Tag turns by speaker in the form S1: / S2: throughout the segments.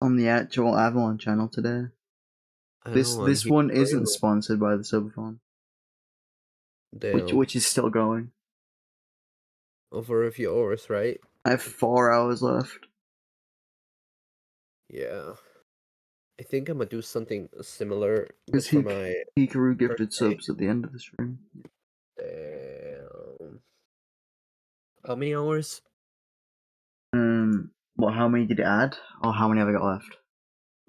S1: on the actual Avalon channel today.
S2: I
S1: This
S2: know, I'm
S1: this
S2: here
S1: one
S2: for
S1: isn't
S2: real.
S1: sponsored by the Subathon,
S2: Damn.
S1: which is still going.
S2: Over a few hours, right?
S1: I have 4 hours left.
S2: Yeah. I think I'm gonna do something similar, but
S1: Because
S2: for my
S1: Hikaru gifted
S2: birthday.
S1: subs at the end of the stream.
S2: Damn. How many hours?
S1: Well, how many did it add? Or how many have I got left?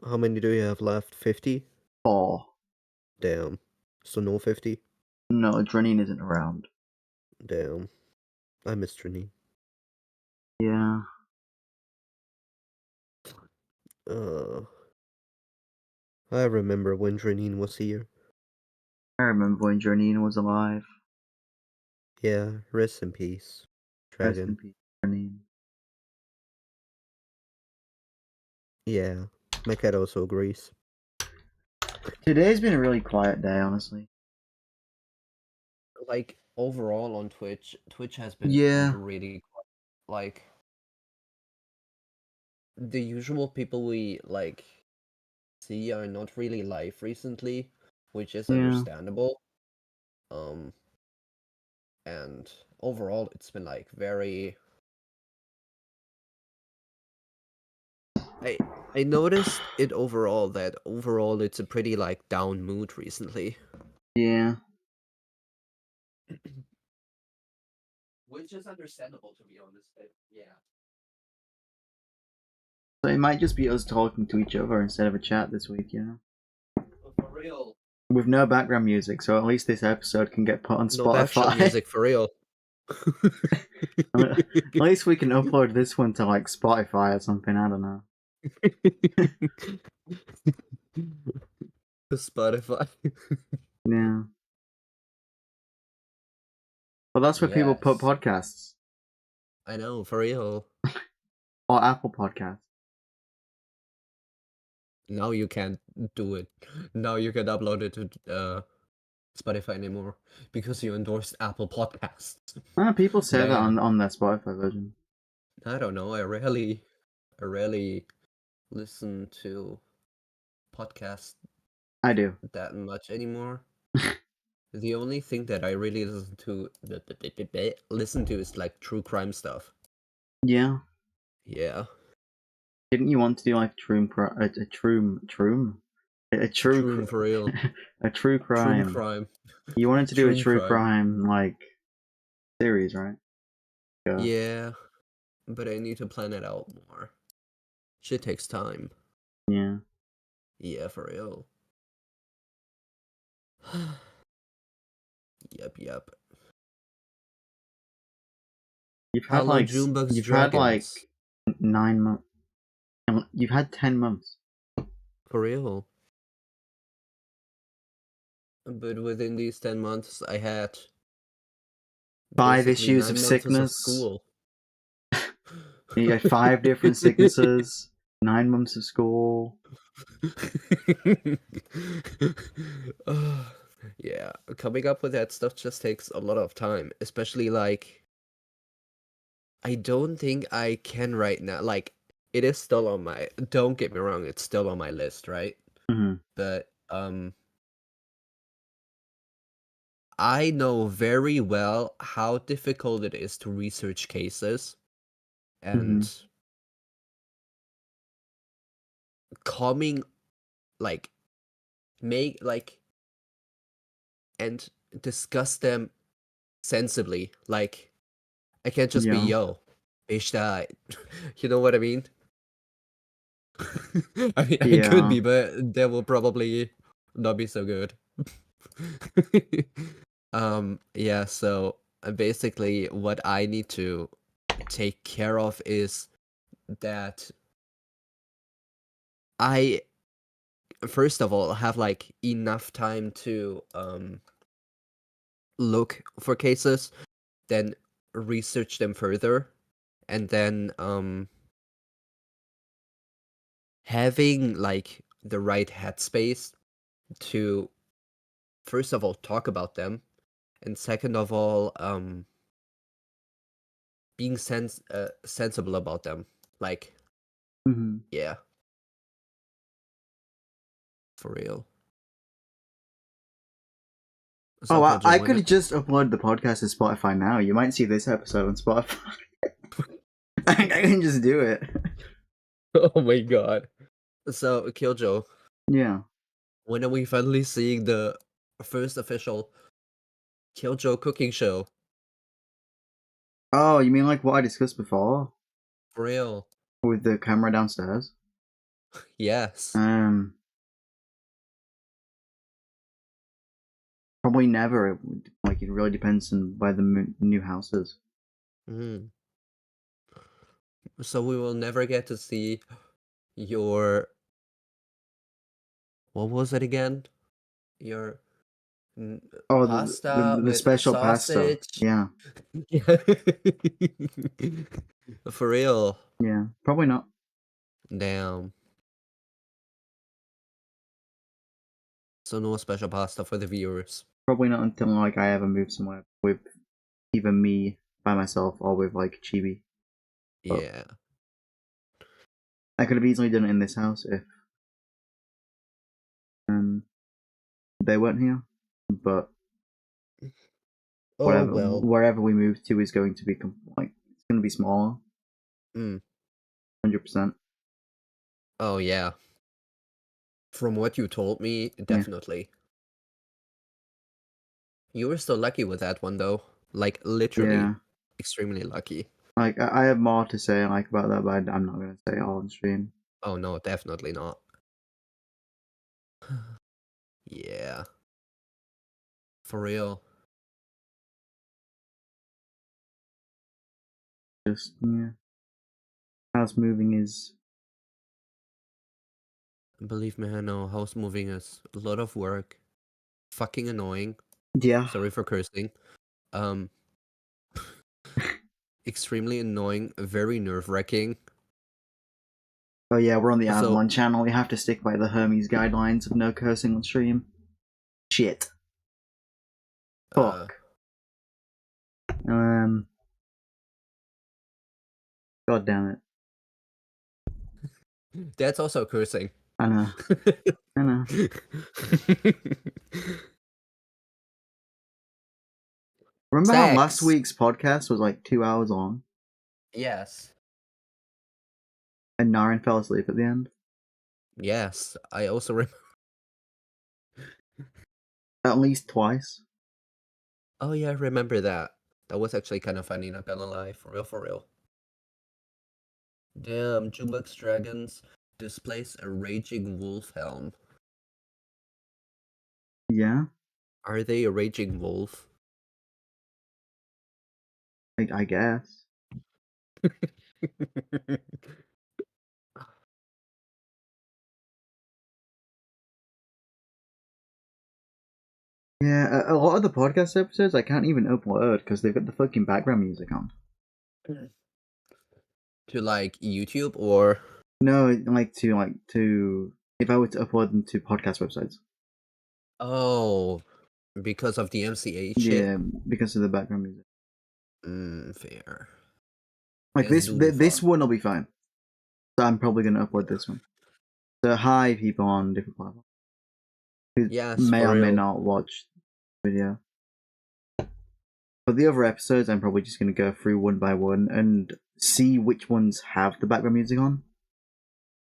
S2: How many do you have left? 50?
S1: 4.
S2: Damn. So no 50?
S1: No, Drenine isn't around.
S2: Damn. I miss Trini.
S1: Yeah.
S2: I remember when Janine was here.
S1: I remember when Drenine was alive.
S2: Yeah, rest in peace,
S1: Rest in
S2: Dragon.
S1: peace, Drenine.
S2: Yeah, my cat also agrees.
S1: Today's been a really quiet day, honestly.
S2: Like, overall on Twitch has been
S1: Yeah.
S2: really quiet. Like, the usual people we, like, see are not really live recently, which is
S1: Yeah.
S2: understandable. And overall, it's been, like, very... I noticed it overall, that overall it's a pretty, like, down mood recently.
S1: Yeah.
S2: Which is understandable, to be honest, but yeah.
S1: So it might just be us talking to each other instead of a chat this week, you know?
S2: For real.
S1: With no background music, so at least this episode can get put on
S2: No background
S1: Spotify.
S2: music, for real.
S1: At least we can upload this one to like Spotify or something, I don't know.
S2: Spotify.
S1: Yeah. Well, that's where people put
S2: Yes.
S1: podcasts.
S2: I know, for real.
S1: Or Apple Podcasts.
S2: Now you can't do it. Now you can upload it to Spotify anymore because you endorsed Apple Podcasts.
S1: People say that
S2: Damn.
S1: on their Spotify version.
S2: I don't know. I rarely listen to podcasts
S1: I do.
S2: that much anymore. The only thing that I really listen to is like true crime stuff.
S1: Yeah.
S2: Yeah.
S1: Didn't you want to do like
S2: True for real.
S1: a true
S2: True
S1: crime?
S2: crime.
S1: You wanted to do a
S2: True
S1: true
S2: crime.
S1: crime like series, right?
S2: Yeah, but I need to plan it out more. Shit takes time.
S1: Yeah.
S2: Yeah, for real. Yep.
S1: You've had
S2: Hello,
S1: like
S2: Junebugs
S1: you've had like
S2: Dragons.
S1: 9 months. You've had 10 months.
S2: For real. But within these 10 months, I had
S1: 5
S2: basically
S1: issues
S2: 9
S1: of
S2: months
S1: sickness.
S2: school.
S1: You got 5 different sicknesses. 9 months of school.
S2: Yeah, coming up with that stuff just takes a lot of time, especially like I don't think I can right now. Like, it is still on my, don't get me wrong, it's still on my list, right?
S1: Mm-hmm.
S2: But I know very well how difficult it is to research cases and coming like and discuss them sensibly. Like, I can't just be yo, bitch died. You know what I mean? I mean, I could be, but that will probably not be so good. Yeah, so basically what I need to take care of is that I first of all have like enough time to look for cases, then research them further, and then having like the right headspace to first of all talk about them, and second of all being sensible about them. Like, yeah. For real.
S1: Oh,
S2: So Kiljo,
S1: I could have just uploaded the podcast to Spotify now. You might see this episode on Spotify. I can just do it.
S2: Oh my god. So Kiljo,
S1: Yeah.
S2: when are we finally seeing the first official Kiljo cooking show?
S1: Oh, you mean like what I discussed before
S2: For real.
S1: with the camera downstairs?
S2: Yes.
S1: Probably never. Like it really depends on where the new house is.
S2: Mm. So we will never get to see your, what was it again? Your
S1: Oh,
S2: pasta
S1: the
S2: with
S1: special pasta.
S2: sausage.
S1: Yeah.
S2: For real.
S1: Yeah. Probably not.
S2: Damn. So no special pasta for the viewers.
S1: Probably not until like I ever move somewhere with either me by myself or with like Chibi. But
S2: Yeah.
S1: I could have easily done it in this house if they weren't here. But
S2: Oh well.
S1: wherever we move to is going to be like it's going to be smaller. 100%.
S2: Oh yeah. From what you told me, definitely. You were so lucky with that one though. Like literally extremely lucky.
S1: Like I have more to say like about that, but I'm not going to say it all on stream.
S2: Oh no, definitely not. Yeah. For real.
S1: Just house moving is
S2: Believe me, I know house moving is a lot of work. Fucking annoying.
S1: yeah.
S2: Sorry for cursing. Extremely annoying, very nerve-wracking.
S1: Oh yeah, we're on the
S2: So-
S1: Avalon channel. We have to stick by the Hermes guidelines of no cursing on stream. Shit. Fuck. God damn it.
S2: That's also cursing.
S1: I know. I know. Remember how last
S2: Sex.
S1: week's podcast was like 2 hours long
S2: Yes.
S1: and Naren fell asleep at the end?
S2: Yes. I also remember.
S1: At least twice.
S2: Oh yeah, I remember that. That was actually kind of funny, not gonna lie. For real, for real. Damn, Jukebox Dragons displays a raging wolf helm.
S1: Yeah,
S2: Are they a raging wolf?
S1: I guess. Yeah, a lot of the podcast episodes I can't even upload because they've got the fucking background music on.
S2: To like YouTube or
S1: No, like to if I were to upload them to podcast websites.
S2: oh, because of the MCA shit.
S1: Yeah, because of the background music.
S2: Fair.
S1: Like
S2: Yes,
S1: this one will be fine. So I'm probably gonna upload this one. So hi people on different platforms who
S2: Yes,
S1: may
S2: for
S1: or may
S2: real.
S1: not watch the video. For the other episodes, I'm probably just gonna go through one by one and see which ones have the background music on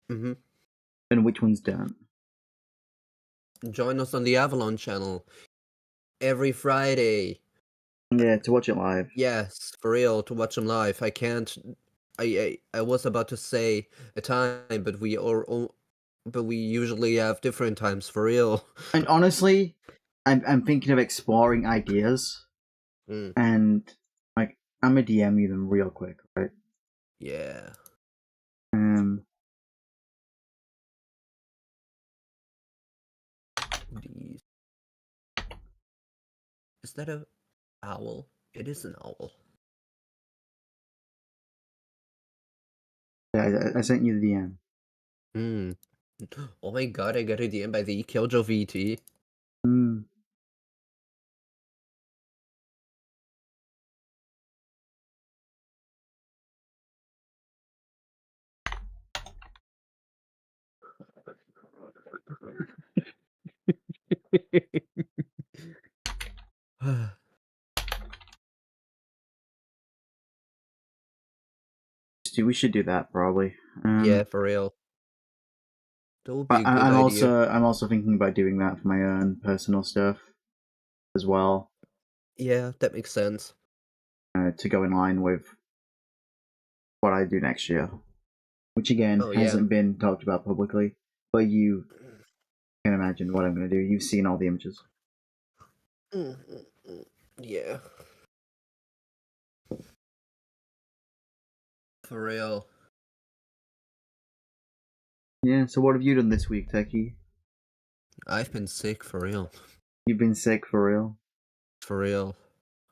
S1: and which ones don't.
S2: Join us on the Avalon channel every Friday.
S1: Yeah, to watch it live.
S2: Yes, for real, to watch them live. I can't. I was about to say a time, but we usually have different times for real.
S1: And honestly, I'm thinking of exploring ideas, and like I'm gonna DM you them real quick, right?
S2: Yeah. These. Is that a owl? It is an owl.
S1: Yeah, I sent you the DM.
S2: Oh my god, I got a DM by the Kiljo VT.
S1: We should do that probably.
S2: Yeah, for real. That would be
S1: But
S2: a good idea.
S1: I'm also thinking about doing that for my own personal stuff as well,
S2: Yeah, that makes sense.
S1: to go in line with what I do next year, which again
S2: Oh yeah.
S1: hasn't been talked about publicly, but you can imagine what I'm going to do. You've seen all the images.
S2: Yeah. For real.
S1: Yeah. So what have you done this week, Teki?
S2: I've been sick, for real.
S1: You've been sick for real?
S2: For real.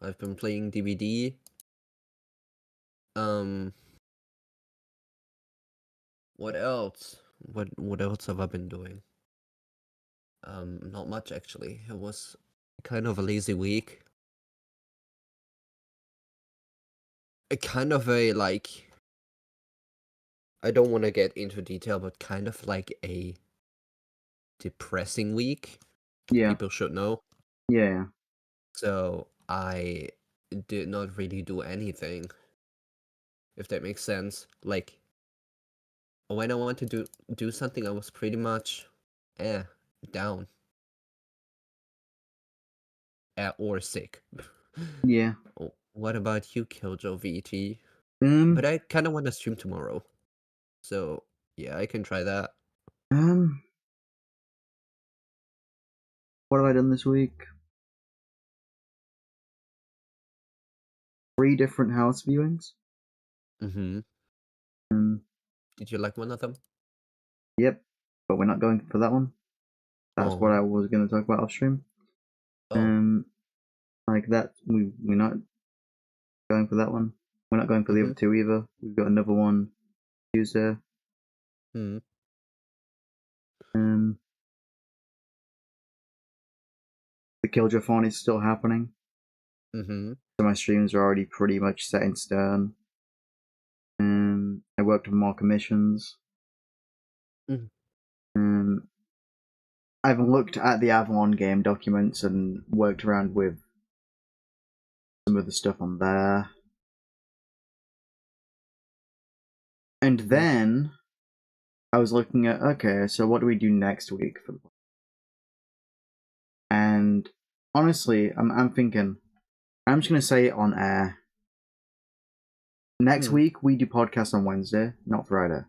S2: I've been playing DVD. What else? What else have I been doing? Not much actually. It was kind of a lazy week. A kind of a like, I don't want to get into detail, but kind of like a depressing week.
S1: Yeah.
S2: People should know.
S1: Yeah.
S2: So I did not really do anything, if that makes sense. Like, when I wanted to do something, I was pretty much down or sick.
S1: Yeah.
S2: What about you, Kiljo VT?
S1: Um.
S2: But I kind of want to stream tomorrow, so yeah, I can try that.
S1: Um. What have I done this week? 3 different house viewings.
S2: Mm-hmm. Did you like one of them?
S1: Yep. But we're not going for that one. That's what I was going to talk about off stream.
S2: Oh.
S1: Like that, we're not going for that one. We're not going for the other 2 either. We've got another one Tuesday.
S2: Hmm.
S1: The Killjoy is still happening.
S2: Mm-hmm.
S1: So my streams are already pretty much set in stone. I worked on more commissions. I've looked at the Avalon game documents and worked around with some of the stuff on there. And then I was looking at, okay, so what do we do next week for the podcast? And honestly, I'm thinking, I'm just gonna say it on air. Next week we do podcast on Wednesday, not Friday.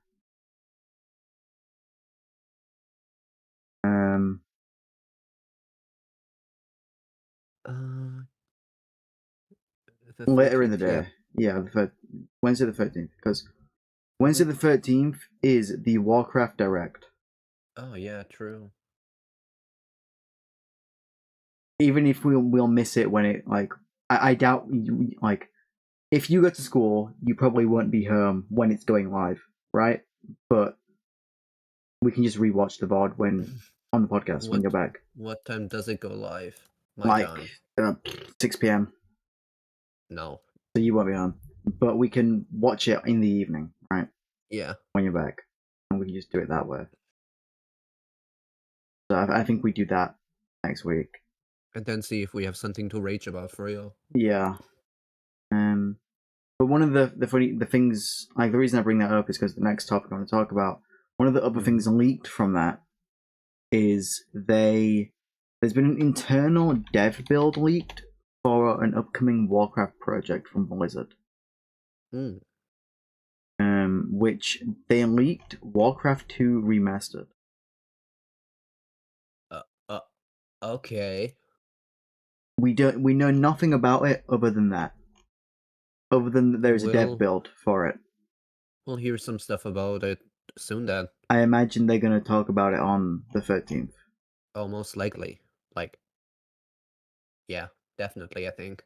S2: The
S1: Later in the
S2: 13th,
S1: day, yeah, Wednesday the 13th, because Wednesday the 13th is the Warcraft Direct.
S2: Oh yeah, true.
S1: Even if we'll miss it when it, like, I doubt, like, if you go to school, you probably won't be home when it's going live, right? But we can just rewatch the VOD when on the podcast when you're back.
S2: What time does it go live?
S1: My time. 6 p.m.
S2: No.
S1: So you won't be home. But we can watch it in the evening, right?
S2: Yeah.
S1: When you're back. And we can just do it that way. So I think we do that next week.
S2: And then see if we have something to rage about for real.
S1: Yeah. But one of the things, like the reason I bring that up is because the next topic I want to talk about, one of the other things leaked from that is there's been an internal dev build leaked for an upcoming Warcraft project from Blizzard. Which they leaked Warcraft 2 Remastered.
S2: Okay.
S1: We know nothing about it other than that. Other than that there's a dev build for it.
S2: We'll hear some stuff about it soon then.
S1: I imagine they're going to talk about it on the 13th.
S2: Oh, most likely. Like, yeah, definitely, I think.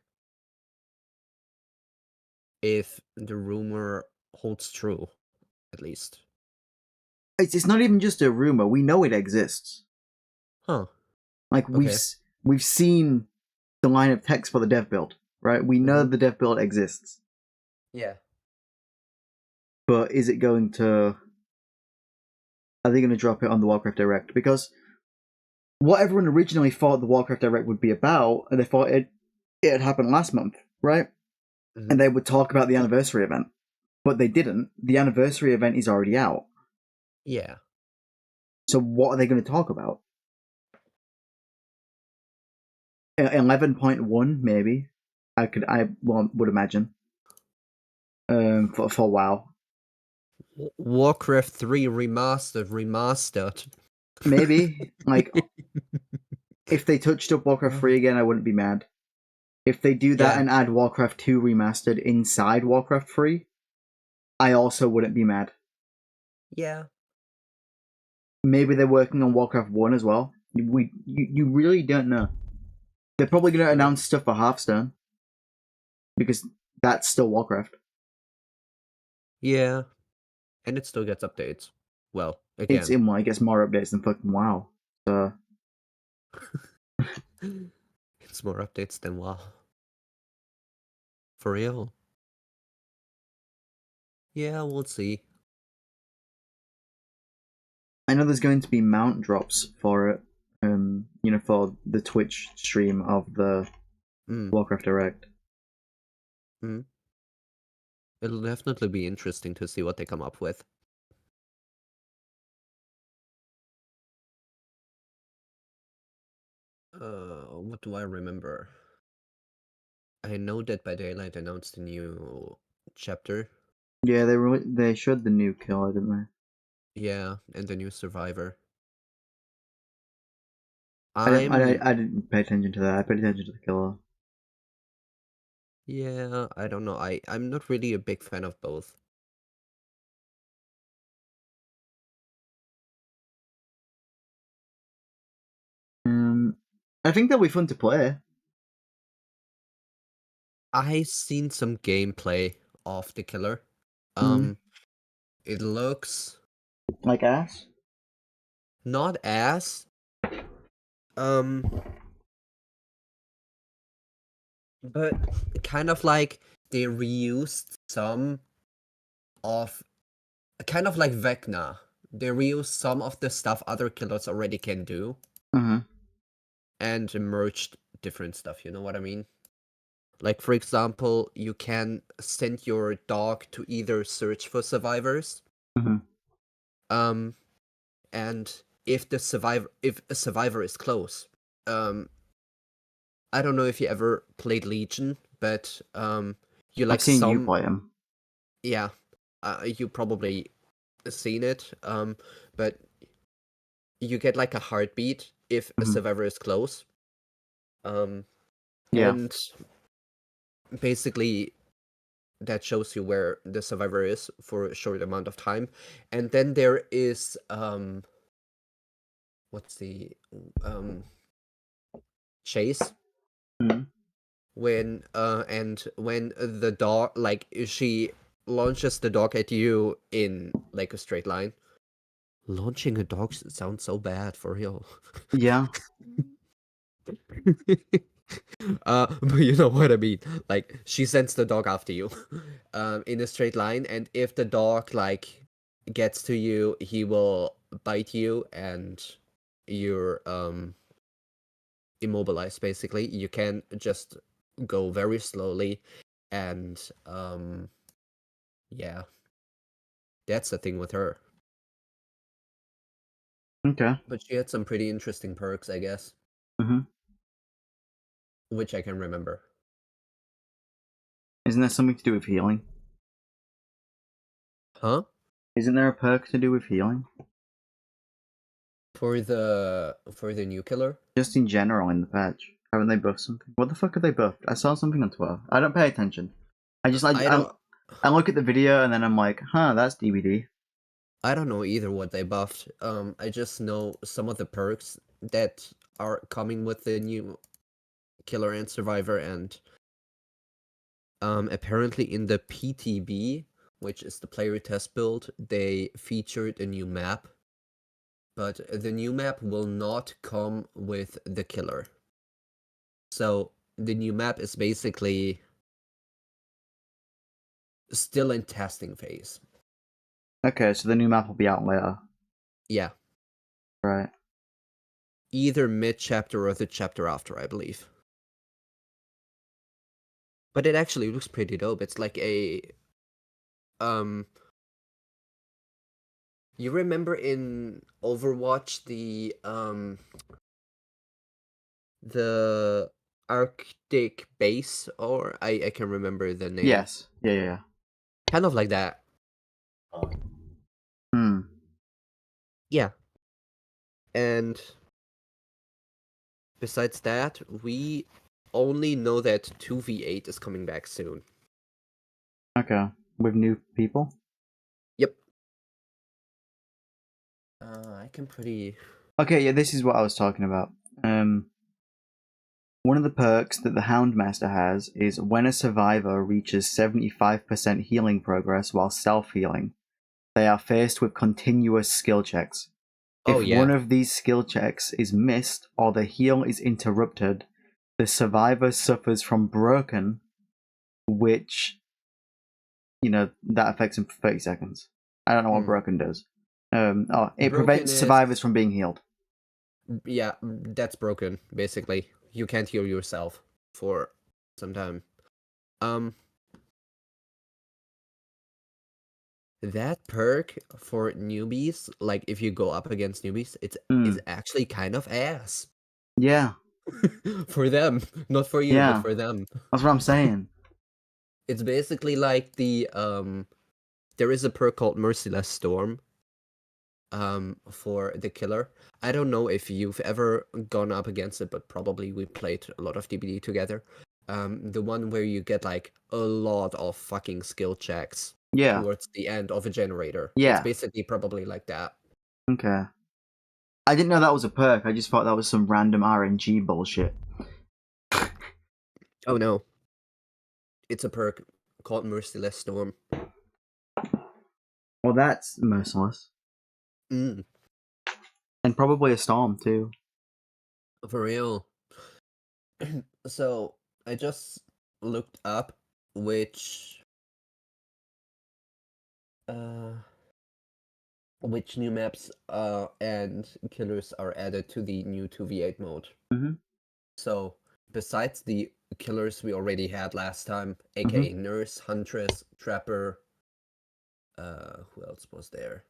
S2: If the rumor holds true, at least.
S1: It's not even just a rumor. We know it exists.
S2: Huh.
S1: Like, we've seen the line of text for the dev build, right? We know the dev build exists.
S2: Yeah.
S1: But is it going to... Are they going to drop it on the Warcraft Direct? Because what everyone originally thought the Warcraft Direct would be about, and they thought it had happened last month, right? And they would talk about the anniversary event. but they didn't. The anniversary event is already out.
S2: Yeah.
S1: So what are they going to talk about? 11.1 maybe. I would imagine. For WoW.
S2: Warcraft 3 remastered.
S1: Maybe. Like, if they touched up Warcraft 3 again, I wouldn't be mad. If they do that and add Warcraft 2 remastered inside Warcraft 3, I also wouldn't be mad.
S2: Yeah.
S1: Maybe they're working on Warcraft 1 as well. You really don't know. They're probably going to announce stuff for Hearthstone. Because that's still Warcraft.
S2: Yeah. And it still gets updates. Well, again.
S1: It gets more updates than fucking WoW. So...
S2: It's more updates than WoW. For real. Yeah, we'll see.
S1: I know there's going to be mount drops for it. For the Twitch stream of the Warcraft Direct.
S2: It'll definitely be interesting to see what they come up with. What do I remember? I know Dead by Daylight announced a new chapter.
S1: Yeah, they showed the new killer, didn't they?
S2: Yeah, and the new survivor.
S1: I didn't pay attention to that. I paid attention to the killer.
S2: Yeah, I don't know. I'm not really a big fan of both.
S1: I think they'll be fun to play.
S2: I seen some gameplay of the killer. It looks
S1: like ass.
S2: Not ass. But kind of like they reused some of, kind of like Vecna. They reused some of the stuff other killers already can do. And merged different stuff, you know what I mean? Like, for example, you can send your dog to either search for survivors. And if a survivor is close, I don't know if you ever played Legion, but you like
S1: I've seen you play him.
S2: Yeah, you probably seen it. But you get like a heartbeat if a survivor is close. And basically that shows you where the survivor is for a short amount of time. And then there is what's the chase. When the dog, like, she launches the dog at you in like a straight line. Launching a dog sounds so bad, for real.
S1: Yeah.
S2: But you know what I mean. Like, she sends the dog after you, in a straight line, and if the dog like gets to you, he will bite you, and you're immobilized. Basically, you can just go very slowly, and yeah, that's the thing with her.
S1: Okay.
S2: But she had some pretty interesting perks, I guess. Which I can remember.
S1: Isn't there something to do with healing?
S2: Huh?
S1: Isn't there a perk to do with healing?
S2: For the new killer?
S1: Just in general in the patch. Haven't they buffed something? What the fuck have they buffed? I saw something on Twitter. I don't pay attention. I look at the video and then I'm like, huh, that's DVD.
S2: I don't know either what they buffed. I just know some of the perks that are coming with the new killer and survivor, and apparently in the PTB, which is the player test build, they featured a new map. But the new map will not come with the killer. So the new map is basically still in testing phase.
S1: Okay, so the new map will be out later.
S2: Yeah.
S1: Right.
S2: Either mid-chapter or the chapter after, I believe. But it actually looks pretty dope. It's like a You remember in Overwatch the Arctic base, or I can remember the name.
S1: Yes. Yeah.
S2: Kind of like that.
S1: Hmm.
S2: Yeah. And besides that, we only know that 2v8 is coming back soon.
S1: Okay. With new people?
S2: Yep. I can pretty...
S1: Okay, yeah, this is what I was talking about. One of the perks that the Houndmaster has is when a survivor reaches 75% healing progress while self-healing, they are faced with continuous skill checks.
S2: Oh,
S1: If
S2: yeah.
S1: one of these skill checks is missed or the heal is interrupted, the survivor suffers from broken, which, that affects him for 30 seconds. I don't know what broken does. It
S2: Broken
S1: prevents
S2: is...
S1: survivors from being healed.
S2: Yeah, that's broken, basically. You can't heal yourself for some time. That perk for newbies, like if you go up against newbies, it's actually kind of ass.
S1: Yeah.
S2: For them. Not for you,
S1: Yeah.
S2: but for them.
S1: That's what I'm saying.
S2: It's basically like there is a perk called Merciless Storm for the killer. I don't know if you've ever gone up against it, but probably we played a lot of DBD together. The one where you get like a lot of fucking skill checks towards the end of a generator.
S1: Yeah.
S2: It's basically probably like that.
S1: Okay. I didn't know that was a perk. I just thought that was some random RNG bullshit.
S2: Oh no. It's a perk called Merciless Storm.
S1: Well, that's merciless.
S2: Mm.
S1: And probably a storm, too.
S2: For real. So, I just looked up which new maps and killers are added to the new 2v8 mode.
S1: Mm-hmm.
S2: So, besides the killers we already had last time, aka Nurse, Huntress, Trapper, who else was there?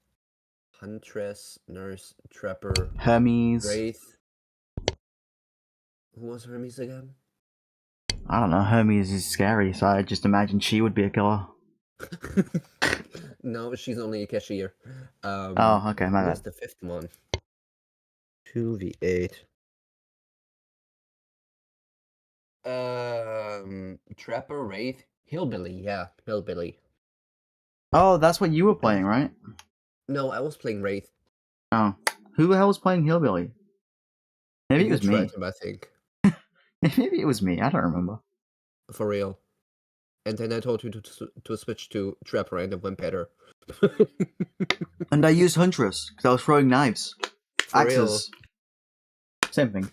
S2: Huntress, Nurse, Trapper,
S1: Hermes.
S2: Wraith. Who was Hermes again?
S1: I don't know. Hermes is scary, so I just imagine she would be a killer.
S2: No, she's only a cashier.
S1: Oh, okay, my
S2: Where's
S1: bad.
S2: the fifth one? 2v8. Trapper, Wraith, Hillbilly. Yeah, Hillbilly.
S1: Oh, that's what you were playing, right?
S2: No, I was playing Wraith.
S1: Oh. Who the hell was playing Hillbilly? Maybe it was me.
S2: Him, I think.
S1: Maybe it was me. I don't remember.
S2: For real. And then I told you to switch to Trapper and it went better.
S1: And I used Huntress, because I was throwing knives.
S2: For
S1: Axes.
S2: real.
S1: Same thing.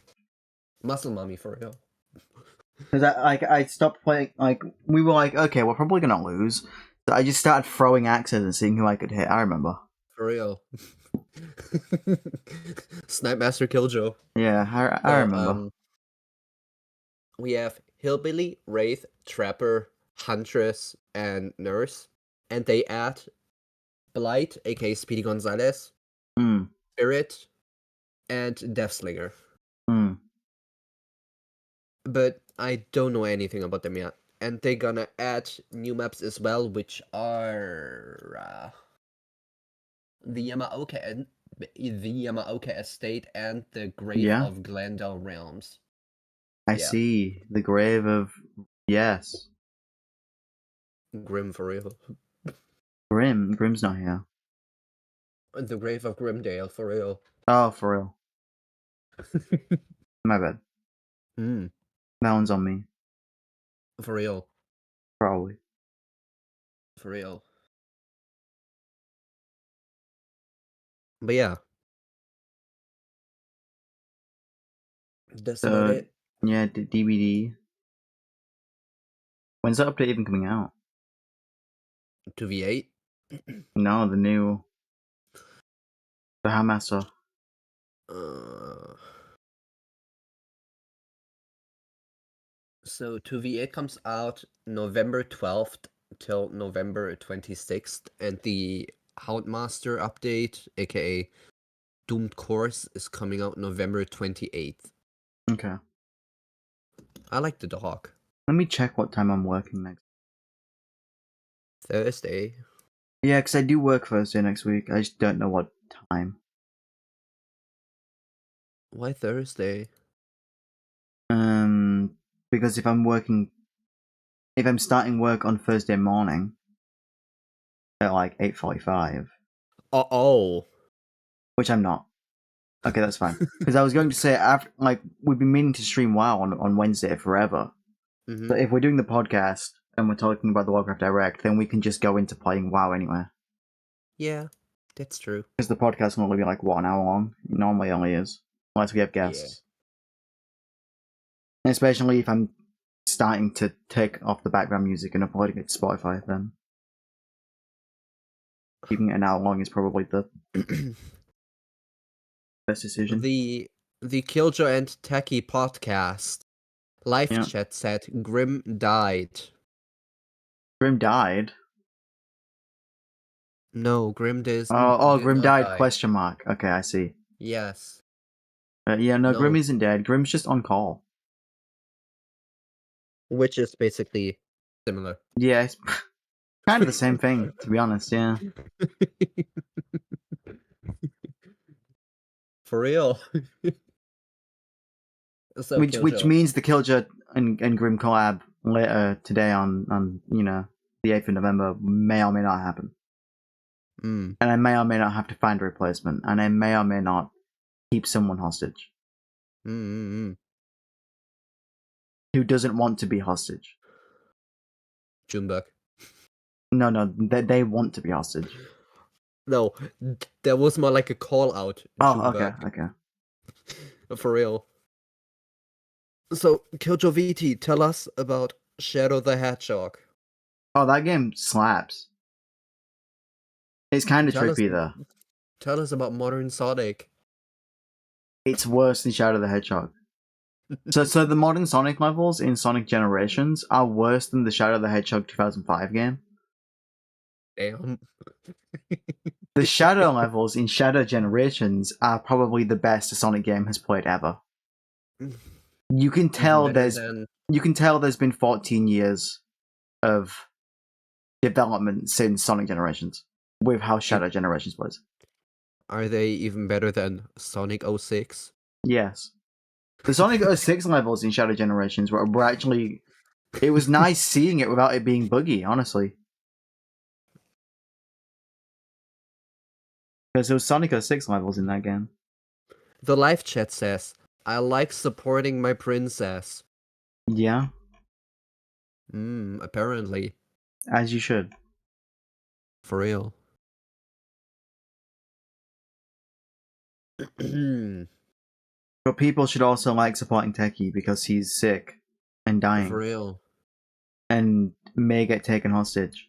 S2: Muscle mommy, for real.
S1: Because I stopped playing, we were like, okay, we're probably gonna lose. So I just started throwing axes and seeing who I could hit. I remember.
S2: For real. Snipe Master Kiljo.
S1: Yeah, I remember.
S2: We have Hillbilly, Wraith, Trapper, Huntress, and Nurse. And they add Blight, aka Speedy Gonzalez, Spirit, and Deathslinger. But I don't know anything about them yet. And they're gonna add new maps as well, which are the Yamaoka Estate and the Grave of Glendale Realms.
S1: I see. The Grave of... Yes.
S2: Grim, for real.
S1: Grim's not here.
S2: The Grave of Grimdale, for real.
S1: Oh, for real. My bad. That one's on me.
S2: For real.
S1: Probably.
S2: For real. But yeah. That's about it.
S1: Yeah, DVD. When's that update even coming out?
S2: 2v8?
S1: No, the new... The Hamasa.
S2: So 2v8 comes out November 12th till November 26th, and the Houndmaster update, aka Doomed Course, is coming out November 28th.
S1: Okay.
S2: I like the dog.
S1: Let me check what time I'm working next.
S2: Thursday.
S1: Yeah, because I do work Thursday next week. I just don't know what time.
S2: Why Thursday?
S1: Because if I'm starting work on Thursday morning at like 8:45,
S2: Oh.
S1: which I'm not. Okay, that's fine. Because I was going to say, after, like, we've been meaning to stream WoW on Wednesday forever.
S2: Mm-hmm.
S1: So if we're doing the podcast and we're talking about the Warcraft Direct, then we can just go into playing WoW anywhere.
S2: Yeah, that's true.
S1: Because the podcast will only be like, what, an hour long? It normally only is. Unless we have guests. And especially if I'm starting to take off the background music and uploading it to Spotify, then keeping it an hour long is probably the best decision.
S2: The Kiljo and Teki Podcast live
S1: Yeah.
S2: chat said Grim died.
S1: Grim died?
S2: No, Grim did
S1: Grim
S2: not
S1: died,
S2: die.
S1: question mark. Okay, I see.
S2: Yes.
S1: Yeah, no,
S2: No.
S1: Grim isn't dead. Grim's just on call.
S2: Which is basically similar.
S1: Yeah, it's kind of the same thing, to be honest, yeah.
S2: For real. So
S1: Which means the Killjoy and Grim collab later today on the 8th of November may or may not happen.
S2: Mm.
S1: And I may or may not have to find a replacement, and I may or may not keep someone hostage.
S2: Mm-mm-mm.
S1: Who doesn't want to be hostage?
S2: Junebug.
S1: No, they want to be hostage.
S2: No, that was more like a call out.
S1: Oh,
S2: Junebug.
S1: okay.
S2: For real. So, Kiljo VT, tell us about Shadow the Hedgehog.
S1: Oh, that game slaps. It's kind of trippy, though.
S2: Tell us about Modern Sonic.
S1: It's worse than Shadow the Hedgehog. So the modern Sonic levels in Sonic Generations are worse than the Shadow the Hedgehog 2005 game.
S2: Damn.
S1: The Shadow levels in Shadow Generations are probably the best a Sonic game has played ever. You can tell there's been 14 years of development since Sonic Generations with how Shadow Generations plays.
S2: Are they even better than Sonic 06?
S1: Yes. The Sonic 06 levels in Shadow Generations were actually... It was nice seeing it without it being buggy, honestly. Because there was Sonic 06 levels in that game.
S2: The live chat says, I like supporting my princess.
S1: Yeah.
S2: Apparently.
S1: As you should.
S2: For real.
S1: But people should also like supporting Teki because he's sick and dying.
S2: For real.
S1: And may get taken hostage.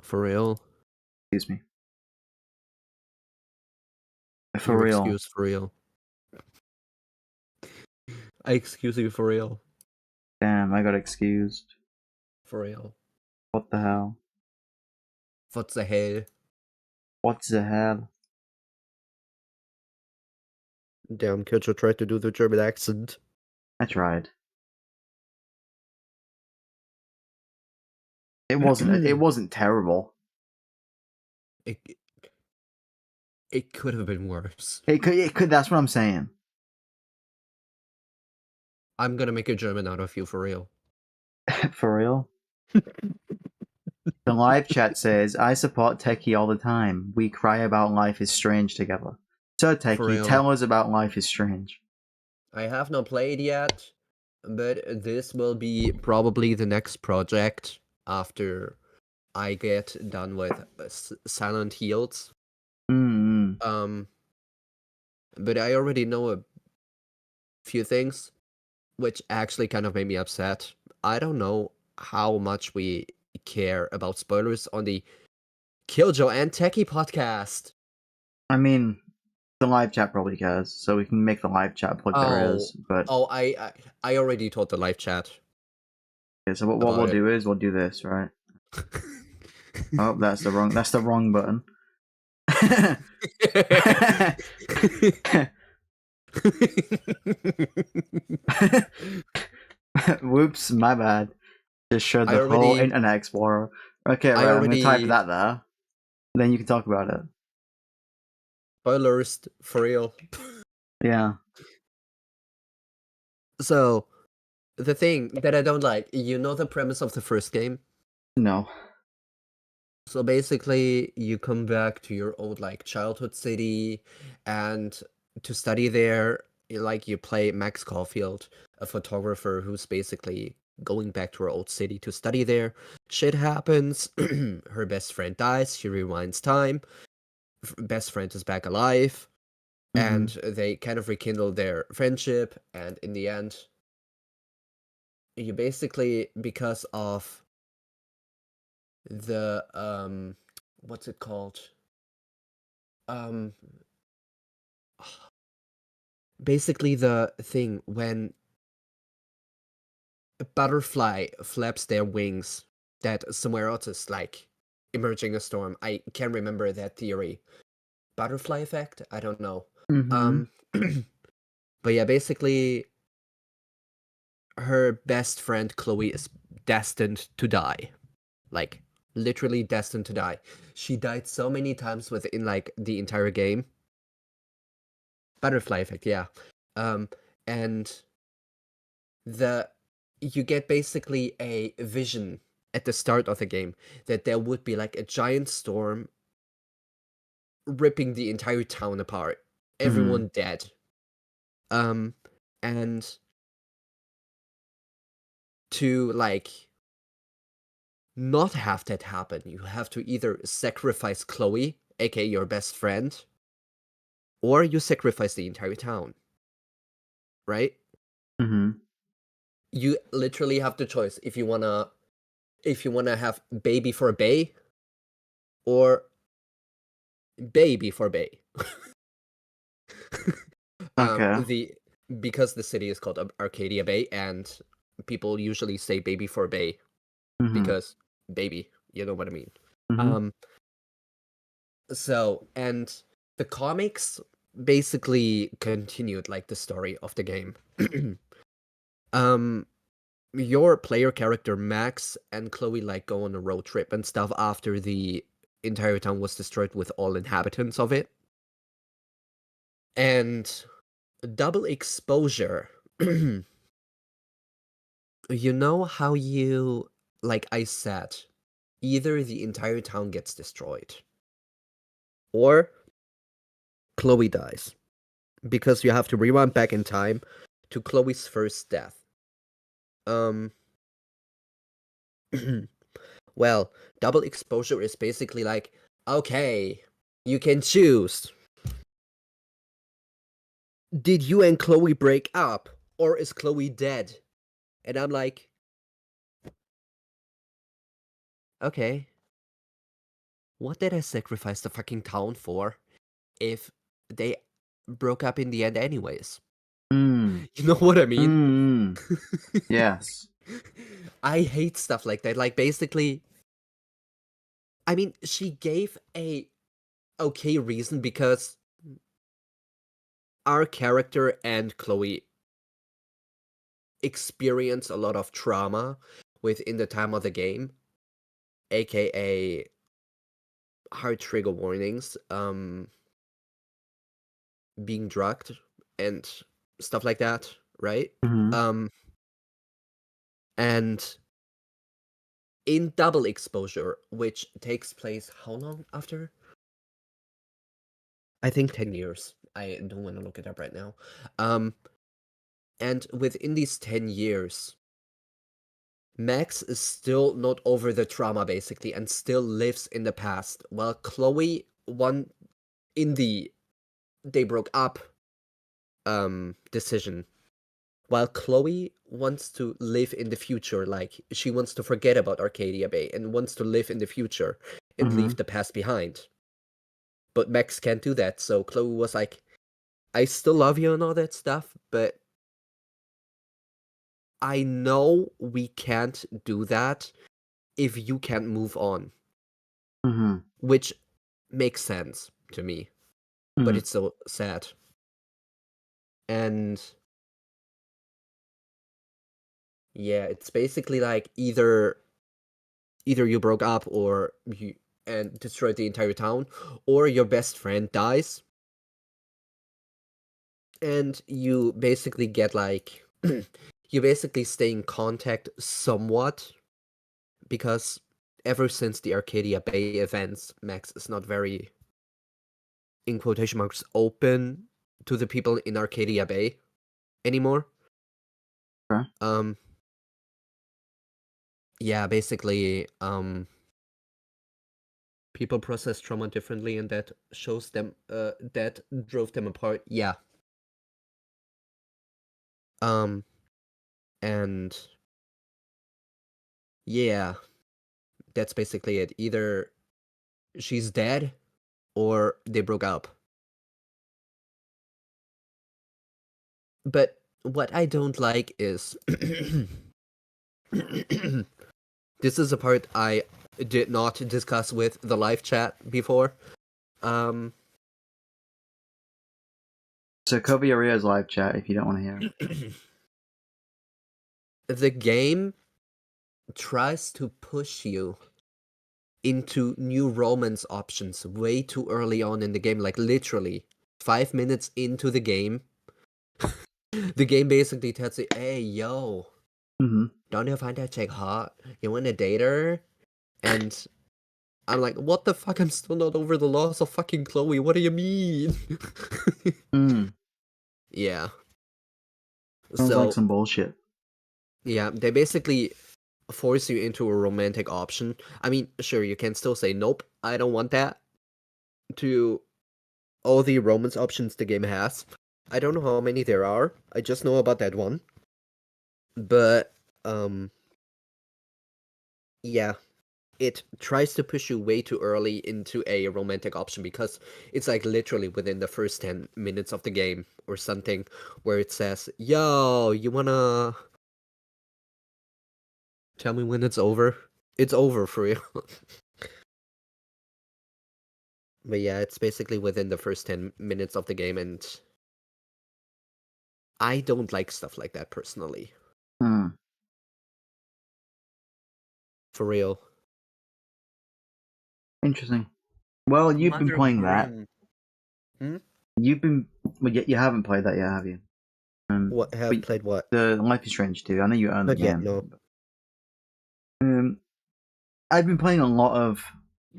S2: For real.
S1: Excuse me. For real.
S2: Excuse for real. I excuse you for real.
S1: Damn, I got excused.
S2: For real.
S1: What the hell?
S2: What the hell?
S1: What the hell?
S2: Damn, Kiljo tried to do the German accent.
S1: I tried. It wasn't terrible.
S2: It could have been worse.
S1: It could. That's what I'm saying.
S2: I'm gonna make a German out of you for real.
S1: For real? The live chat says, I support Teki all the time. We cry about Life is Strange together. So Teki, tell us about Life is Strange.
S2: I have not played yet, but this will be probably the next project after I get done with Silent Hills.
S1: Mm-hmm.
S2: But I already know a few things, which actually kind of made me upset. I don't know how much we care about spoilers on the Kiljo and Teki podcast.
S1: I mean, the live chat probably cares, so we can make the live chat plug their ears. But
S2: I already told the live chat.
S1: Okay, so what
S2: about
S1: we'll
S2: it.
S1: do is we'll do this, right? Oh, that's the wrong button. Whoops, my bad. Just showed the whole Internet Explorer. Okay, right, I'm gonna type that there. Then you can talk about it.
S2: Spoilers, for real.
S1: Yeah.
S2: So, the thing that I don't like, you know the premise of the first game?
S1: No.
S2: So basically, you come back to your old like childhood city, and to study there, like you play Max Caulfield, a photographer who's basically going back to her old city to study there. Shit happens. Her best friend dies. She rewinds time. Best friend is back alive, and they kind of rekindle their friendship. And in the end, you basically, because of the what's it called, um basically the thing when a butterfly flaps their wings, that somewhere else is like emerging a storm. I can't remember that theory. Butterfly effect, I don't know. But yeah, basically her best friend Chloe is destined to die, like literally destined to die. She died so many times within like the entire game. Butterfly effect, yeah. And you get basically a vision at the start of the game that there would be like a giant storm ripping the entire town apart, everyone dead. And to like not have that happen, you have to either sacrifice Chloe, aka your best friend, or you sacrifice the entire town, right? You literally have the choice if you wanna have baby for bay or baby for bay.
S1: Okay.
S2: Because the city is called Arcadia Bay, and people usually say baby for bay because baby, you know what I mean. So, and the comics basically continued like the story of the game. Your player character Max and Chloe like go on a road trip and stuff after the entire town was destroyed with all inhabitants of it. And double exposure. You know how you, like I said, either the entire town gets destroyed or Chloe dies, because you have to rewind back in time to Chloe's first death. Well, double exposure is basically like, okay, you can choose. Did you and Chloe break up, or is Chloe dead? And I'm like, okay, what did I sacrifice the fucking town for if they broke up in the end anyways? You know what I mean?
S1: Yes.
S2: I hate stuff like that. Like, basically, I mean, she gave a okay reason because our character and Chloe experience a lot of trauma within the time of the game, aka hard trigger warnings, being drugged and stuff like that, right? And in double exposure, which takes place how long after? I think 10 years. I don't want to look it up right now. And within these 10 years, Max is still not over the trauma, basically, and still lives in the past, while Chloe won in the they broke up decision. While Chloe wants to live in the future, like she wants to forget about Arcadia Bay and wants to live in the future and leave the past behind. But Max can't do that, so Chloe was like, I still love you and all that stuff, but I know we can't do that if you can't move on,
S1: Mm-hmm.
S2: which makes sense to me, but it's so sad. And yeah, it's basically like either you broke up or you and destroyed the entire town, or your best friend dies, and you basically get like you basically stay in contact somewhat, because ever since the Arcadia Bay events, Max is not very, in quotation marks, open to the people in Arcadia Bay anymore.
S1: Okay.
S2: Yeah, basically, people process trauma differently, and that shows them, that drove them apart. Yeah. And yeah, that's basically it. Either she's dead or they broke up. But what I don't like is this is a part I did not discuss with the live chat before.
S1: So cover your ears, live chat, if you don't want to hear it.
S2: The game tries to push you into new romance options way too early on in the game, like literally 5 minutes into the game. The game basically tells you, hey, yo, don't you find that chick hot? You want to date her? And I'm like, what the fuck? I'm still not over the loss of fucking Chloe. What do you mean? Yeah.
S1: Sounds
S2: So,
S1: like some bullshit.
S2: yeah, they basically force you into a romantic option. I mean, sure, you can still say, nope, I don't want that, to all the romance options the game has. I don't know how many there are. I just know about that one. But, yeah, it tries to push you way too early into a romantic option, because it's like literally within the first 10 minutes of the game or something, where it says, yo, you wanna tell me when it's over? It's over for you. But yeah, it's basically within the first 10 minutes of the game, and I don't like stuff like that personally. For real.
S1: Interesting. Well, you've been playing that. Well, you haven't played that yet, have you?
S2: What have played what?
S1: The Life is Strange 2. I know you own the
S2: Not yet,
S1: game.
S2: no.
S1: I've been playing a lot of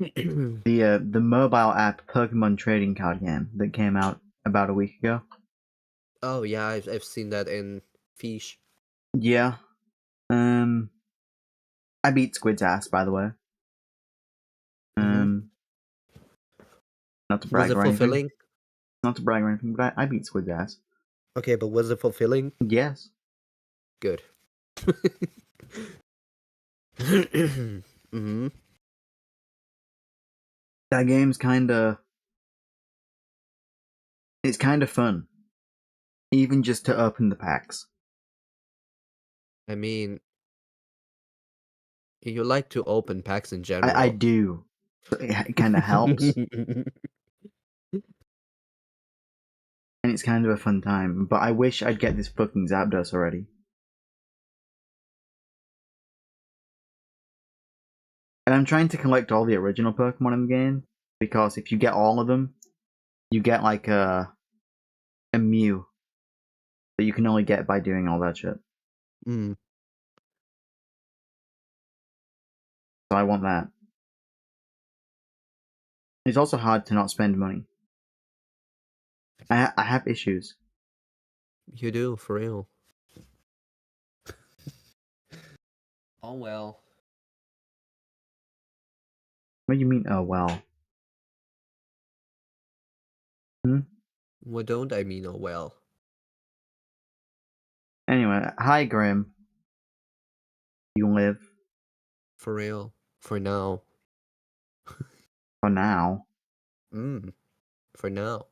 S1: the mobile app Pokemon trading card game that came out about a week ago.
S2: Oh yeah, I've seen that in Fish.
S1: Yeah. I beat Squid's ass, by the way. Not to brag
S2: Was it
S1: or anything.
S2: fulfilling?
S1: Not to brag or anything, but I beat Squid's ass.
S2: Okay, but was it fulfilling?
S1: Yes.
S2: Good. Mm-hmm.
S1: That game's it's kind of fun. Even just to open the packs.
S2: I mean, you like to open packs in general.
S1: I do. It kind of helps. And it's kind of a fun time. But I wish I'd get this fucking Zapdos already. And I'm trying to collect all the original Pokemon in the game, because if you get all of them, you get like a Mew that you can only get by doing all that shit.
S2: Mm.
S1: So I want that. It's also hard to not spend money. I have issues.
S2: You do, for real. Oh well.
S1: What do you mean, oh well?
S2: What don't I mean, oh well?
S1: Anyway, hi Grim. You live.
S2: For real. For now.
S1: For now.
S2: For now.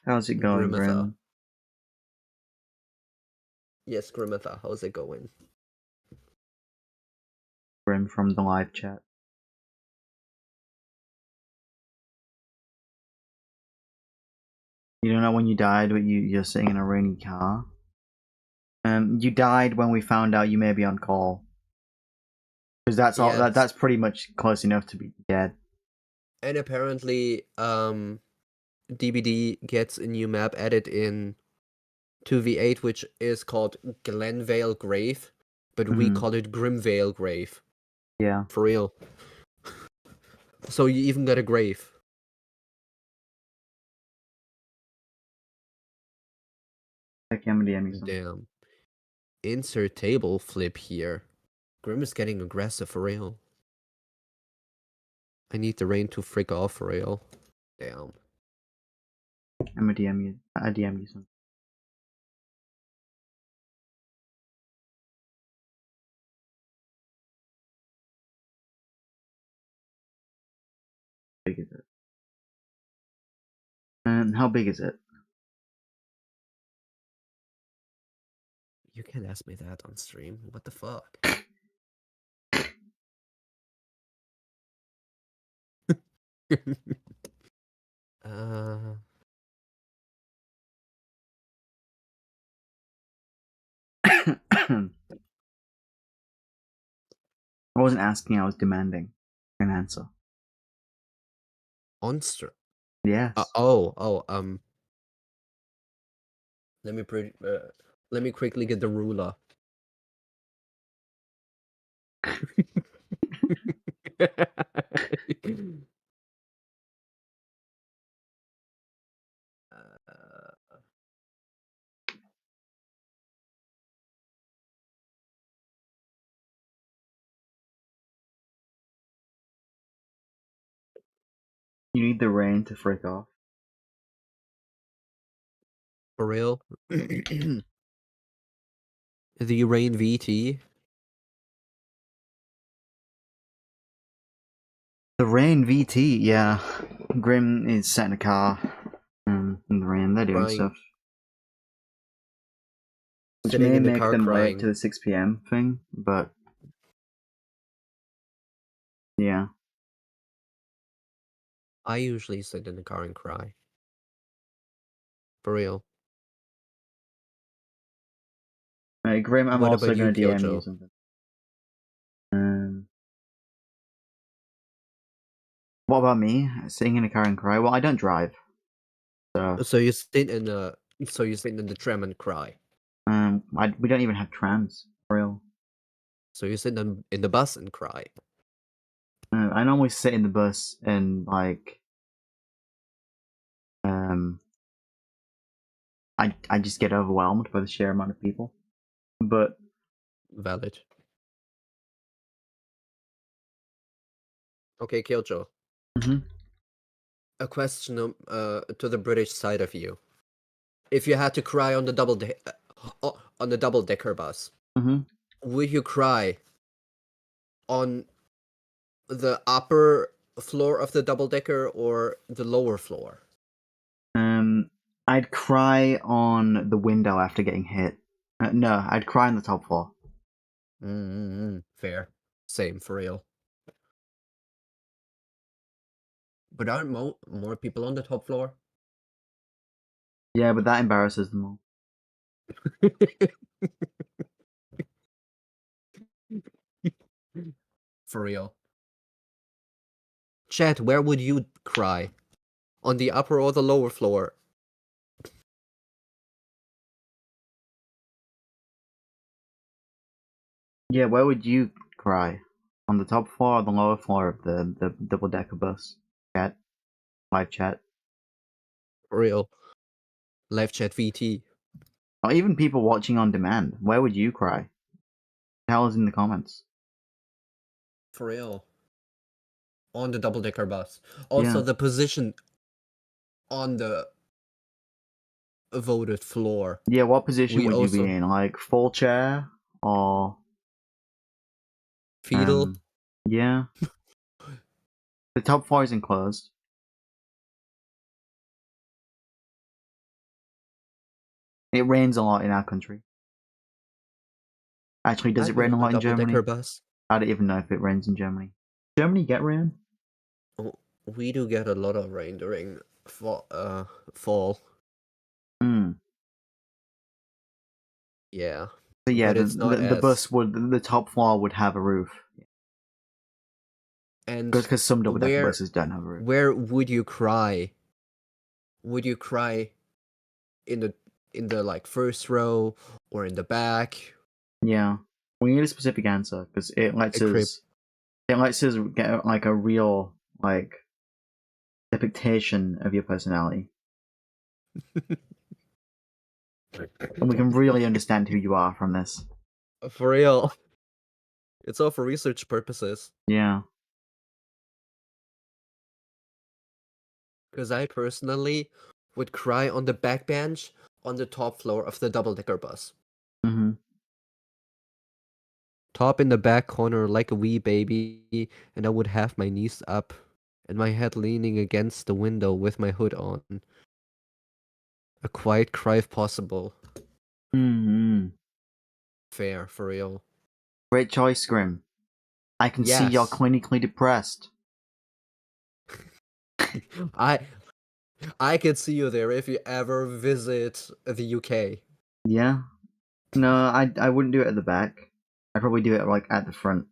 S1: How's it going,
S2: Grimitha.
S1: Grim?
S2: Yes, Grimitha, how's it going?
S1: Grim from the live chat. You don't know when you died, but you're sitting in a rainy car. You died when we found out you may be on call. Because that's all.
S2: Yes.
S1: That's pretty much close enough to be dead.
S2: And apparently, DBD gets a new map added in 2v8, which is called Glenvale Grave, but we call it Grimvale Grave.
S1: Yeah.
S2: For real. So you even got a grave. Damn. Insert table flip here. Grim is getting aggressive for real. I need the rain to freak off for real. Damn.
S1: I'm gonna DM you. I DM you something. How big is it? How big is it?
S2: You can't ask me that on stream. What the fuck?
S1: I wasn't asking, I was demanding an answer.
S2: On stream?
S1: Yes.
S2: Let me quickly get the ruler.
S1: You need the rain to freak off.
S2: For real? The Rain VT?
S1: The rain VT, yeah. Grim is sat in a car. In the rain, they're doing
S2: Crying.
S1: stuff. Which
S2: Sitting
S1: may
S2: in the
S1: make
S2: car
S1: them
S2: crying.
S1: late to the 6 p.m. thing, but yeah.
S2: I usually sit in the car and cry. For real.
S1: Grim, I'm
S2: What
S1: also
S2: about you,
S1: going to DM you
S2: Kiljo?
S1: something. What about me? Sitting in a car and cry? Well, I don't drive.
S2: So you sit in the tram and cry.
S1: We don't even have trams, for real.
S2: So you sit in the bus and cry.
S1: I normally sit in the bus and I just get overwhelmed by the sheer amount of people. But
S2: Valid. Okay, Kiljo. A question to the British side of you. If you had to cry on the double decker bus, would you cry on the upper floor of the double decker or the lower floor?
S1: I'd cry on the window after getting hit. No, I'd cry on the top floor.
S2: Fair. Same, for real. But aren't more people on the top floor?
S1: Yeah, but that embarrasses them all.
S2: For real. Chat, where would you cry? On the upper or the lower floor?
S1: Yeah, where would you cry? On the top floor or the lower floor of the double-decker bus? Chat. Live chat.
S2: For real. Live chat VT.
S1: Or even people watching on demand. Where would you cry? Tell us in the comments.
S2: For real. On the double-decker bus. Also, the position on the voted floor.
S1: Yeah, what position would you be in? Like full chair or
S2: fetal?
S1: Yeah. The top floor is enclosed. It rains a lot in our country. Actually, does
S2: I've
S1: it
S2: been
S1: rain a
S2: on a
S1: lot in
S2: double-decker
S1: Germany?
S2: bus.
S1: I don't even know if it rains in Germany. Germany get rain?
S2: Oh, we do get a lot of rain during fall.
S1: Hmm.
S2: Yeah,
S1: So yeah,
S2: but it's not
S1: the
S2: as
S1: bus would the top floor would have a roof
S2: and
S1: because some double decker
S2: where
S1: buses don't have a roof.
S2: where would you cry? Would you cry in the like first row or in the back?
S1: Yeah, we need a specific answer because
S2: A crib.
S1: it lets us get like a real like depiction of your personality, and we can really understand who you are from this.
S2: For real. It's all for research purposes.
S1: Yeah.
S2: Because I personally would cry on the back bench on the top floor of the double-decker bus.
S1: Mm-hmm.
S2: Top in the back corner like a wee baby, and I would have my knees up and my head leaning against the window with my hood on. A quiet cry if possible.
S1: Mm-hmm.
S2: Fair, for real.
S1: Great choice, Grim. I can see you're
S2: Yes.
S1: clinically depressed.
S2: I I could see you there if you ever visit the UK.
S1: Yeah. No, I wouldn't do it at the back. I'd probably do it like at the front.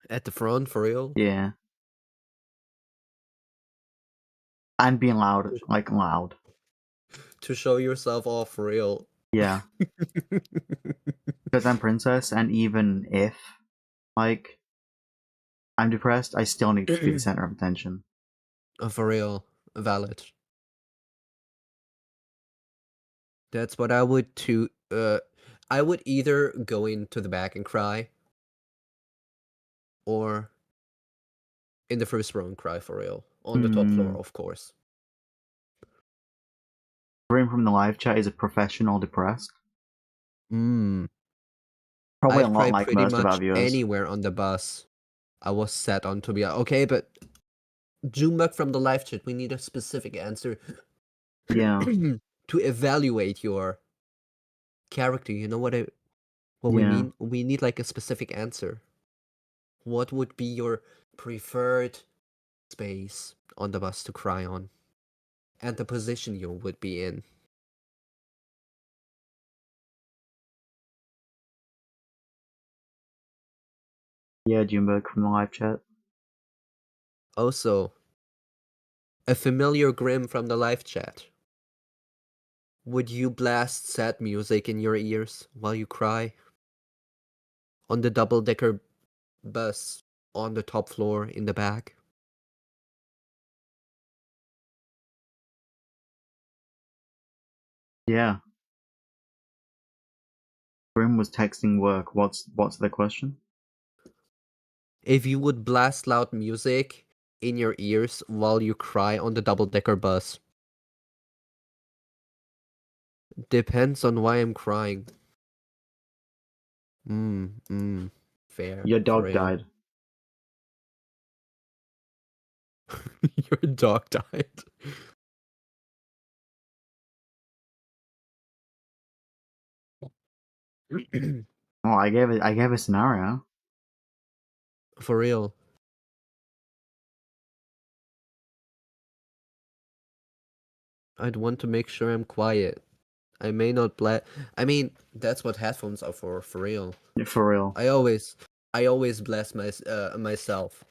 S2: At the front, for real.
S1: Yeah. And being loud, like loud.
S2: To show yourself off, for real.
S1: Yeah. Because I'm princess, and even if like I'm depressed, I still need to be the center of attention.
S2: For real. Valid. That's what I would to I would either go into the back and cry or in the first row and cry, for real. On the top floor,
S1: Hmm.
S2: of course.
S1: Grim from the live chat is a professional depressed.
S2: Mm.
S1: Probably a
S2: I'd
S1: lot
S2: cry
S1: like
S2: pretty
S1: most of our
S2: much
S1: viewers.
S2: anywhere on the bus. I was set on to be okay, but Jumbak from the live chat, we need a specific answer
S1: Yeah.
S2: to evaluate your character. You know what we
S1: Yeah.
S2: mean? We need like a specific answer. What would be your preferred space on the bus to cry on? And the position you would be in.
S1: Yeah, Junebug from the live chat.
S2: Also, a familiar Grim from the live chat. Would you blast sad music in your ears while you cry? On the double-decker bus, on the top floor, in the back?
S1: Yeah. Grim was texting work. What's the question?
S2: If you would blast loud music in your ears while you cry on the double-decker bus. Depends on why I'm crying. Fair.
S1: Your
S2: For
S1: dog
S2: real.
S1: died.
S2: Your dog died.
S1: Oh, I gave a scenario.
S2: For real. I'd want to make sure I'm quiet. I may not I mean, that's what headphones are for real.
S1: For real.
S2: I always bless myself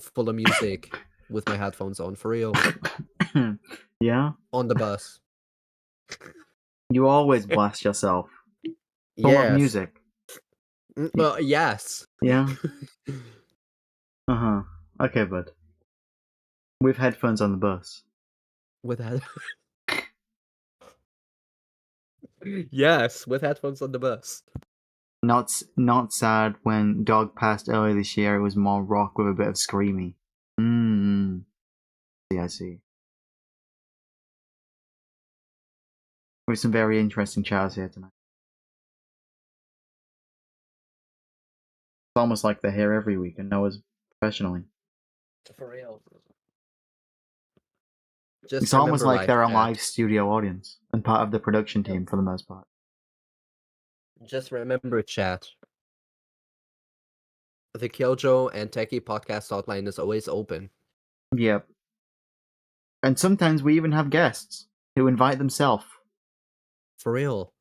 S2: full of music with my headphones on, for real.
S1: Yeah?
S2: On the bus.
S1: You always blast yourself. For what
S2: Yes.
S1: music?
S2: Yes.
S1: Yeah? Uh-huh. Okay, bud. With headphones on the bus.
S2: With head Yes, with headphones on the bus.
S1: Not sad when Dog passed earlier this year, it was more rock with a bit of screamy. Mm. See, I see. With some very interesting chats here tonight. It's almost like they're here every week and know us professionally.
S2: For real. Just
S1: It's almost
S2: remember
S1: like they're a
S2: chat.
S1: live studio audience and part of the production team for the most part.
S2: Just remember chat. The Kiljo and Teki Podcast hotline is always open.
S1: Yep. And sometimes we even have guests who invite themselves.
S2: For real.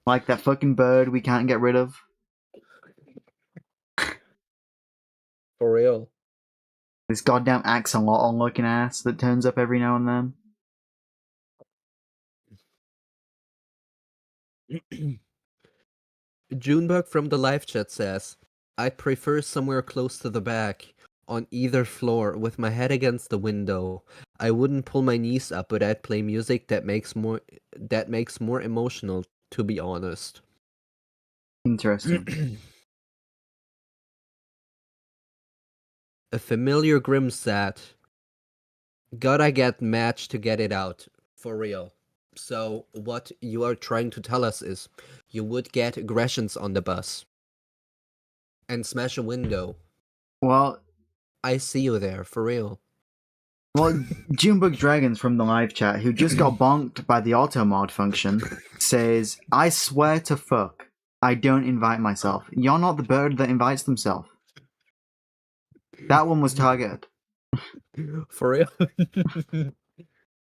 S1: Like that fucking bird we can't get rid of.
S2: For real.
S1: This goddamn axolotl looking ass that turns up every now and then.
S2: Junebug from the live chat says, I'd prefer somewhere close to the back, on either floor, with my head against the window. I wouldn't pull my knees up, but I'd play music that makes more emotional, to be honest.
S1: Interesting.
S2: A familiar grim sat. Gotta get match to get it out. For real. So what you are trying to tell us is you would get aggressions on the bus and smash a window.
S1: Well,
S2: I see you there, for real.
S1: Well, Junebug Dragons from the live chat, who just got bonked by the auto mod function, says, I swear to fuck, I don't invite myself. You're not the bird that invites themselves. That one was targeted.
S2: For real?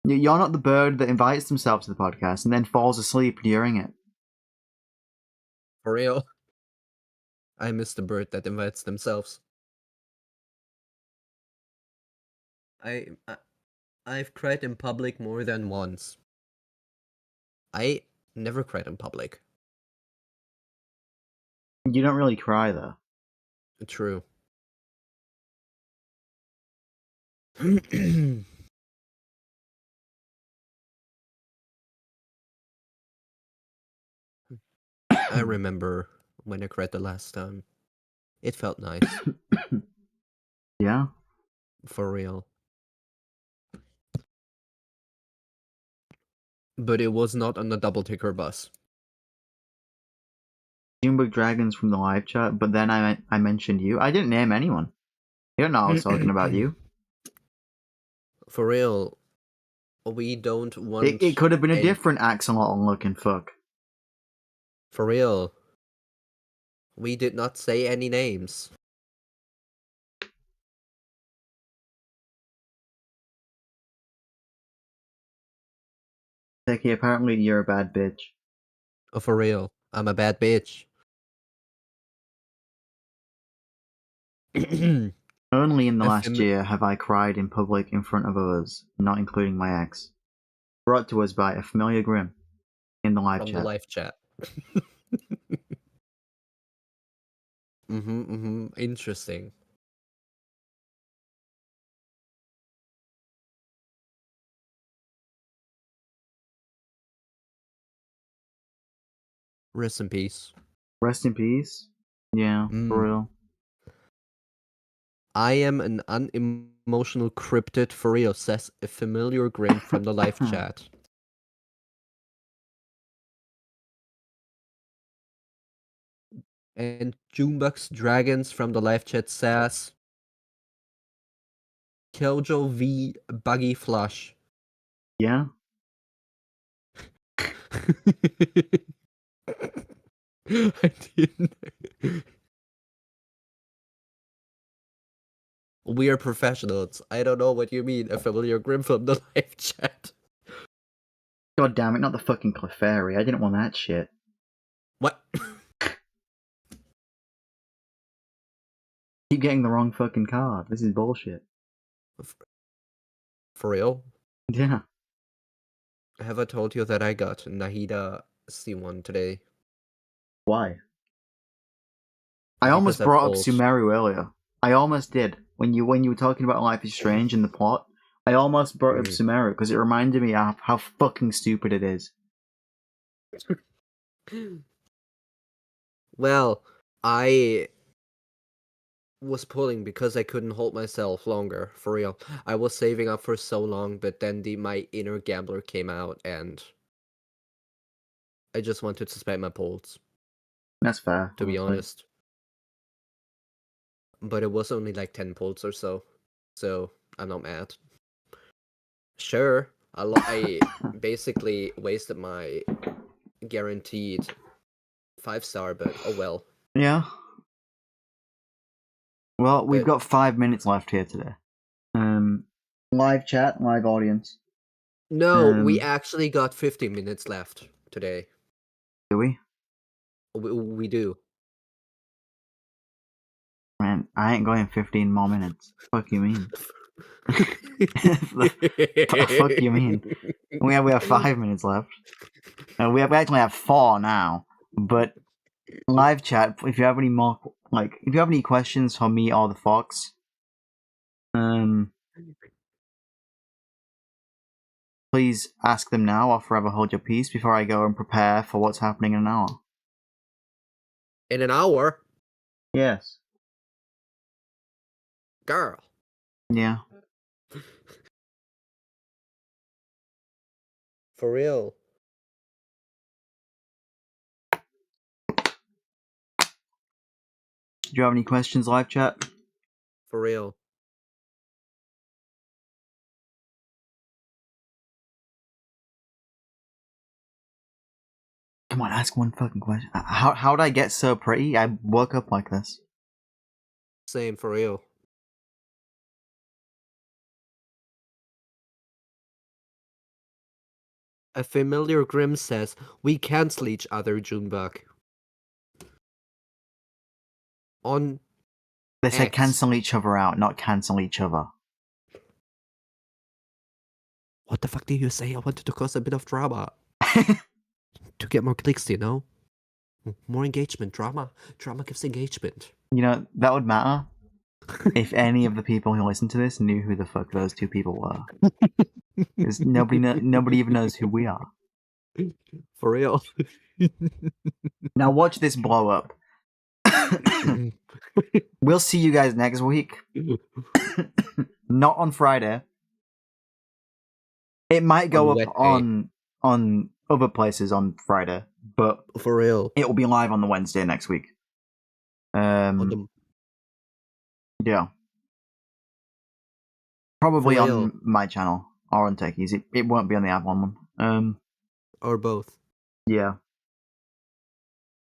S1: You're not the bird that invites themselves to the podcast and then falls asleep during it.
S2: For real? I miss the bird that invites themselves. I've cried in public more than once. I never cried in public.
S1: You don't really cry, though.
S2: True. I remember when I cried the last time. It felt nice.
S1: Yeah?
S2: For real. But it was not on the double ticker bus.
S1: Junebug Dragons from the live chat, but then I mentioned you. I didn't name anyone. You don't know I was talking about you.
S2: For real. We don't want...
S1: It could have been a different axolotl looking fuck.
S2: For real. We did not say any names.
S1: Teki, apparently you're a bad bitch.
S2: Oh, for real. I'm a bad bitch.
S1: Only in the last year have I cried in public in front of others, not including my ex. Brought to us by a familiar grim in the live
S2: From
S1: chat.
S2: the live chat. Interesting. Rest in peace.
S1: Rest in peace. Yeah, for real.
S2: I am an unemotional cryptid for real, says a familiar grin from the live chat. And Junebug's Dragons from the live chat says Kiljo v Buggy Flush.
S1: Yeah?
S2: I didn't. We are professionals. I don't know what you mean, a familiar grin from the live chat.
S1: God damn it, not the fucking Clefairy. I didn't want that shit.
S2: What?
S1: Keep getting the wrong fucking card. This is bullshit.
S2: For real?
S1: Yeah.
S2: Have I told you that I got Nahida C1 today?
S1: Why? I almost brought up Sumeru earlier. I almost did. When you were talking about Life is Strange and the plot, I almost brought up Sumeru because it reminded me of how fucking stupid it is.
S2: Well, I was pulling because I couldn't hold myself longer, for real. I was saving up for so long, but then my inner gambler came out and I just wanted to spend my pulls.
S1: That's fair.
S2: To be honest. But it was only like 10 pulls or so I'm not mad. Sure. I basically wasted my guaranteed 5-star, but oh well.
S1: Yeah. Well, we've
S2: But
S1: got 5 minutes left here today. Live chat, live audience.
S2: no, we actually got 15 minutes left today.
S1: Do we?
S2: We do.
S1: Man, I ain't going 15 more minutes. Fuck you mean? Fuck you mean? We have 5 minutes left. We actually have 4 now. But live chat, if you have any more, if you have any questions for me or the Fox, please ask them now or forever hold your peace before I go and prepare for what's happening in an hour.
S2: In an hour?
S1: Yes.
S2: Girl.
S1: Yeah.
S2: For real.
S1: Do you have any questions, live chat?
S2: For real.
S1: Come on, ask one fucking question. How'd I get so pretty? I woke up like this.
S2: Same, for real. A familiar Grim says, we cancel each other, Junebug. On
S1: They said
S2: X.
S1: cancel each other out, not cancel each other.
S2: What the fuck did you say? I wanted to cause a bit of drama. To get more clicks, you know? More engagement, drama. Drama gives engagement.
S1: You know, that would matter if any of the people who listen to this knew who the fuck those two people were. Because nobody even knows who we are.
S2: For real.
S1: Now watch this blow up. We'll see you guys next week. Not on Friday. It might go up on other places on Friday, but
S2: for real,
S1: it will be live on the Wednesday next week. Yeah, probably on my channel or on Techies. It won't be on the Avalon one.
S2: Or both.
S1: Yeah.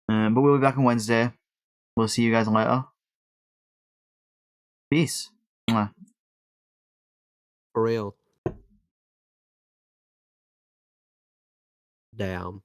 S1: But we'll be back on Wednesday. We'll see you guys later. Peace.
S2: For real. Damn.